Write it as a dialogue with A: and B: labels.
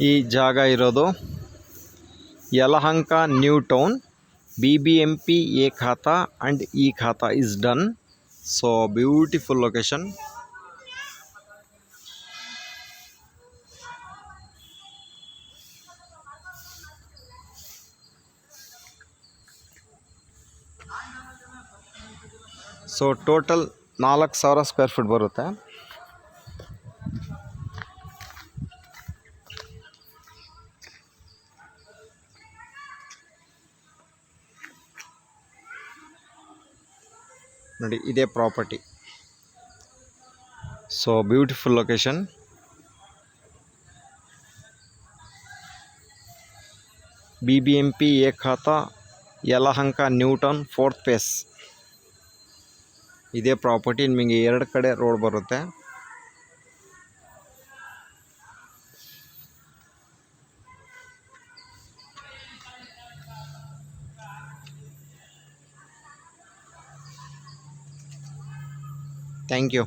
A: ಈ ಜಾಗ ಇರೋದು Yelahanka new town. BBMP A Khata and E Khata is done. So beautiful location. So total 4,000 square feet ಬರುತ್ತೆ. ನೋಡಿ, ಇದೇ property. So beautiful location. BBMP A Khata, Yelahanka new town, 4th phase. ಇದೇ property. ನಿಮಗೆ 2 ಕಡೆ road ಬರುತ್ತೆ. Thank you.